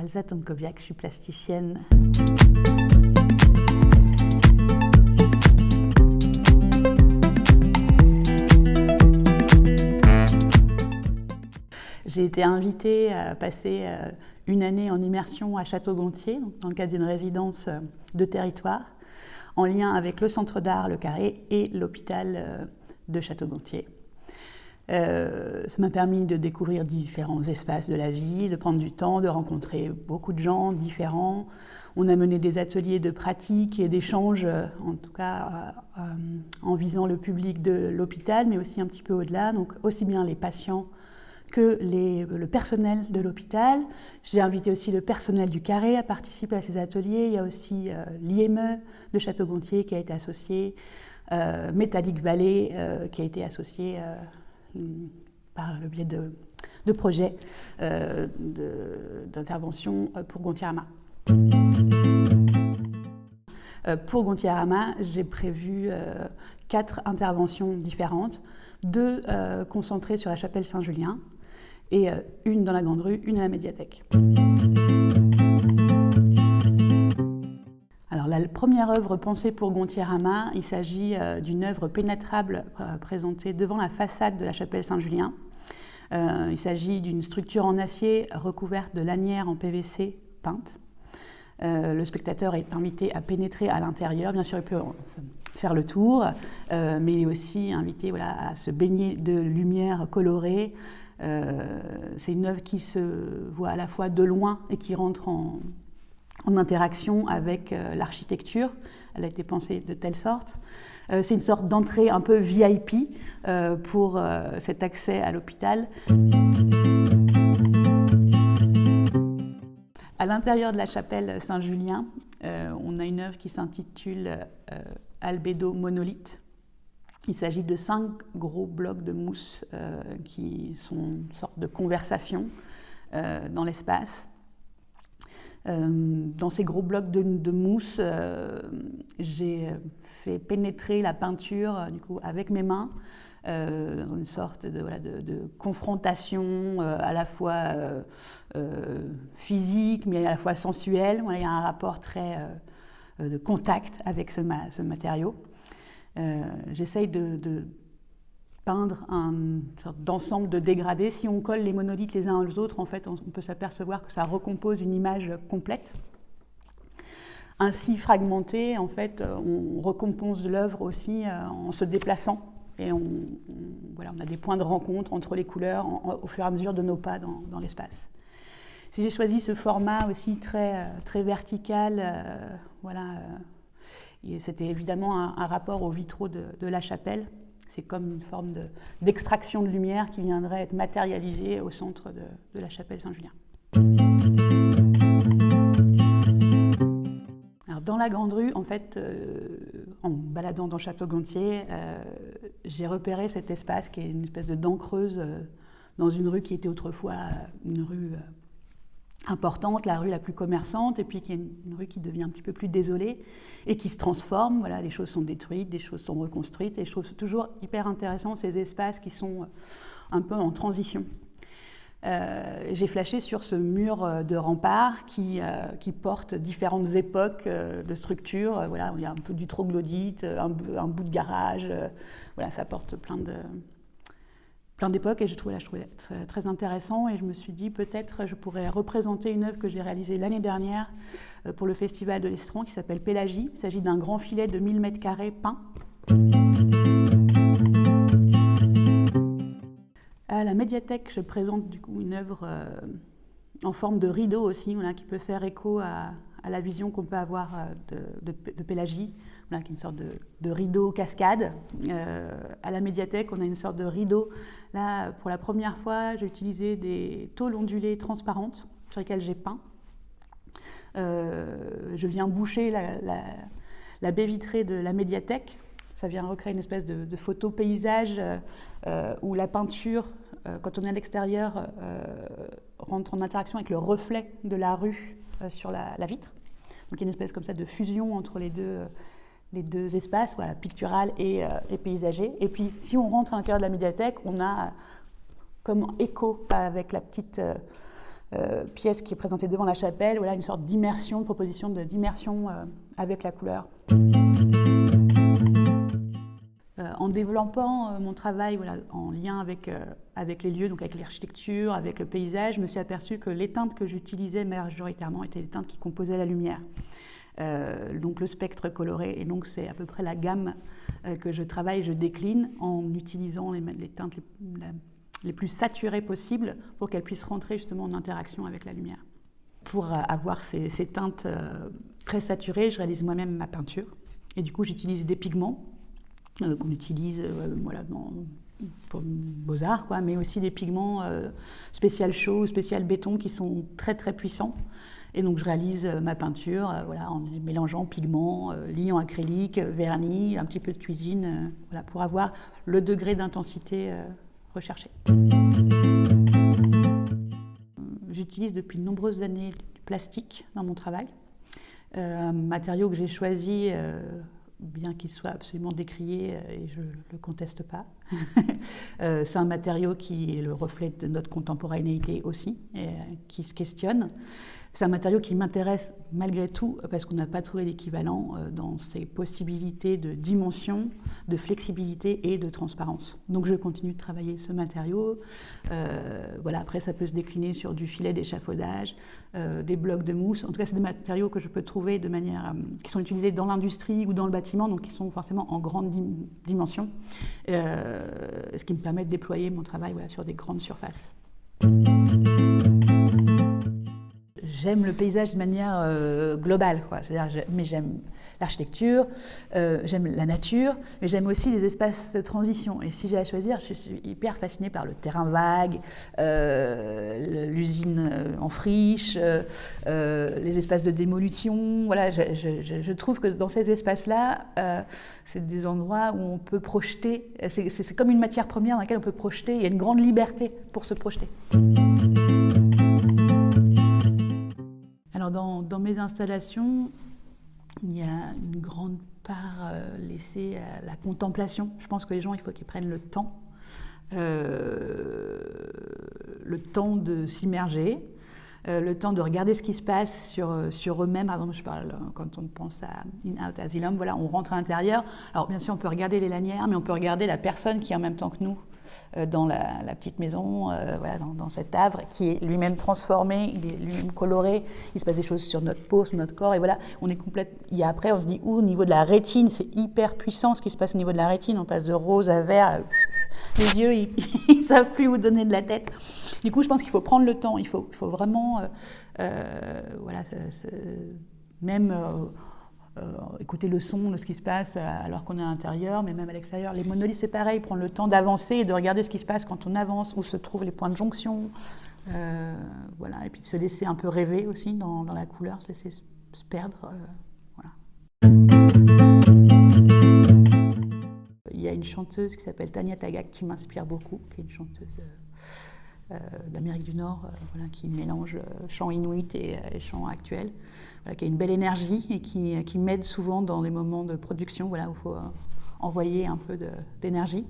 Elsa Tomkowiak, je suis plasticienne. J'ai été invitée à passer une année en immersion à Château-Gontier, dans le cadre d'une résidence de territoire, en lien avec le Centre d'art Le Carré et l'hôpital de Château-Gontier. Ça m'a permis de découvrir différents espaces de la vie, de prendre du temps, de rencontrer beaucoup de gens différents. On a mené des ateliers de pratique et d'échange, en tout cas en visant le public de l'hôpital, mais aussi un petit peu au-delà, donc aussi bien les patients que le personnel de l'hôpital. J'ai invité aussi le personnel du Carré à participer à ces ateliers. Il y a aussi l'IME de Château-Gontier qui a été associé, Métallique Ballet qui a été associé par le biais de projets d'intervention pour Gontier-Ama. Pour Gontier-Ama, j'ai prévu 4 interventions différentes, 2 concentrées sur la chapelle Saint-Julien et une dans la Grande Rue, une à la médiathèque. Alors la première œuvre pensée pour Gontier-Ama, il s'agit d'une œuvre pénétrable présentée devant la façade de la chapelle Saint-Julien. Il s'agit d'une structure en acier recouverte de lanières en PVC peintes. Le spectateur est invité à pénétrer à l'intérieur. Bien sûr, il peut faire le tour, mais il est aussi invité à se baigner de lumière colorée. C'est une œuvre qui se voit à la fois de loin et qui rentre en interaction avec l'architecture. Elle a été pensée de telle sorte. C'est une sorte d'entrée un peu VIP pour cet accès à l'hôpital. À l'intérieur de la chapelle Saint-Julien, on a une œuvre qui s'intitule Albédo monolithe. Il s'agit de 5 gros blocs de mousse qui sont une sorte de conversation dans l'espace. Dans ces gros blocs de mousse, j'ai fait pénétrer la peinture avec mes mains, dans une sorte de confrontation à la fois physique mais à la fois sensuelle. Il y a un rapport très de contact avec ce matériau. J'essaye de peindre une sorte d'ensemble de dégradés. Si on colle les monolithes les uns aux autres, en fait, on peut s'apercevoir que ça recompose une image complète. Ainsi fragmentée, en fait, on recompose l'œuvre aussi en se déplaçant. Et on a des points de rencontre entre les couleurs au fur et à mesure de nos pas dans l'espace. Si j'ai choisi ce format aussi très vertical, c'était évidemment un rapport aux vitraux de la chapelle. C'est comme une forme d'extraction de lumière qui viendrait être matérialisée au centre de la chapelle Saint-Julien. Alors, dans la Grande Rue, en fait, en me baladant dans Château-Gontier, j'ai repéré cet espace qui est une espèce de dent creuse dans une rue qui était autrefois une rue importante, la rue la plus commerçante, et puis qui est une rue qui devient un petit peu plus désolée et qui se transforme. Voilà, les choses sont détruites, des choses sont reconstruites, et je trouve toujours hyper intéressant ces espaces qui sont un peu en transition. J'ai flashé sur ce mur de rempart qui porte différentes époques de structures. Il y a un peu du troglodyte, un bout de garage. Ça porte plein d'époques, et je trouvais très, très intéressant, et je me suis dit peut-être je pourrais représenter une œuvre que j'ai réalisée l'année dernière pour le festival de l'Estran qui s'appelle Pélagie. Il s'agit d'un grand filet de 1000 m² peint. À la médiathèque, je présente du coup une œuvre en forme de rideau aussi, qui peut faire écho à la vision qu'on peut avoir de Pélagie, qui est une sorte de rideau cascade. À la médiathèque, on a une sorte de rideau. Là, pour la première fois, j'ai utilisé des tôles ondulées transparentes sur lesquelles j'ai peint. Je viens boucher la baie vitrée de la médiathèque. Ça vient recréer une espèce de photo paysage où la peinture, quand on est à l'extérieur, rentre en interaction avec le reflet de la rue sur la vitre. Donc il y a une espèce comme ça de fusion entre les deux espaces, pictural et paysager. Et puis si on rentre à l'intérieur de la médiathèque, on a comme écho avec la petite pièce qui est présentée devant la chapelle, voilà, une sorte d'immersion, proposition d'immersion avec la couleur. En développant mon travail voilà, en lien avec les lieux, donc avec l'architecture, avec le paysage, je me suis aperçue que les teintes que j'utilisais majoritairement étaient les teintes qui composaient la lumière. Donc le spectre coloré, et donc c'est à peu près la gamme que je travaille, je décline en utilisant les teintes les plus saturées possibles pour qu'elles puissent rentrer justement en interaction avec la lumière. Pour avoir ces teintes très saturées, je réalise moi-même ma peinture, et du coup j'utilise des pigments qu'on utilise voilà, pour Beaux-Arts, quoi, mais aussi des pigments spécial chaux, spécial béton qui sont très très puissants. Et donc je réalise ma peinture voilà, en mélangeant pigments, liant acrylique, vernis, un petit peu de cuisine, voilà, pour avoir le degré d'intensité recherché. J'utilise depuis de nombreuses années du plastique dans mon travail. Un matériau que j'ai choisi, bien qu'il soit absolument décrié, et je ne le conteste pas. C'est un matériau qui est le reflet de notre contemporanéité aussi, et qui se questionne. C'est un matériau qui m'intéresse malgré tout, parce qu'on n'a pas trouvé d'équivalent dans ses possibilités de dimension, de flexibilité et de transparence. Donc je continue de travailler ce matériau. Voilà, après, ça peut se décliner sur du filet d'échafaudage, des blocs de mousse. En tout cas, c'est des matériaux que je peux trouver de manière, qui sont utilisés dans l'industrie ou dans le bâtiment, donc qui sont forcément en grande dimension, ce qui me permet de déployer mon travail voilà, sur des grandes surfaces. J'aime le paysage de manière globale, quoi. C'est-à-dire, mais j'aime l'architecture, j'aime la nature, mais j'aime aussi les espaces de transition. Et si j'ai à choisir, je suis hyper fascinée par le terrain vague, l'usine en friche, les espaces de démolition. Voilà, je trouve que dans ces espaces-là, c'est des endroits où on peut projeter. C'est comme une matière première dans laquelle on peut projeter. Il y a une grande liberté pour se projeter. Alors dans mes installations, il y a une grande part laissée à la contemplation. Je pense que les gens, il faut qu'ils prennent le temps de s'immerger, le temps de regarder ce qui se passe sur eux-mêmes. Par exemple, je parle quand on pense à In-Out Asylum, voilà, on rentre à l'intérieur. Alors bien sûr, on peut regarder les lanières, mais on peut regarder la personne qui est en même temps que nous dans la petite maison, voilà, dans cet havre qui est lui-même transformé, il est lui-même coloré, il se passe des choses sur notre peau, sur notre corps, et voilà, on est complète. Et après, on se dit, au niveau de la rétine, c'est hyper puissant ce qui se passe au niveau de la rétine, on passe de rose à vert, les yeux, ils ne savent plus où donner de la tête. Du coup, je pense qu'il faut prendre le temps, il faut vraiment, voilà, même écouter le son de ce qui se passe alors qu'on est à l'intérieur, mais même à l'extérieur. Les monolithes, c'est pareil, prendre le temps d'avancer et de regarder ce qui se passe quand on avance, où se trouvent les points de jonction, voilà, et puis de se laisser un peu rêver aussi dans la couleur, se laisser se perdre, voilà. Il y a une chanteuse qui s'appelle Tanya Tagaq qui m'inspire beaucoup, qui est une chanteuse d'Amérique du Nord, voilà, qui mélange chant inuit et chant actuel, voilà, qui a une belle énergie et qui m'aide souvent dans les moments de production, voilà, où il faut envoyer un peu d'énergie.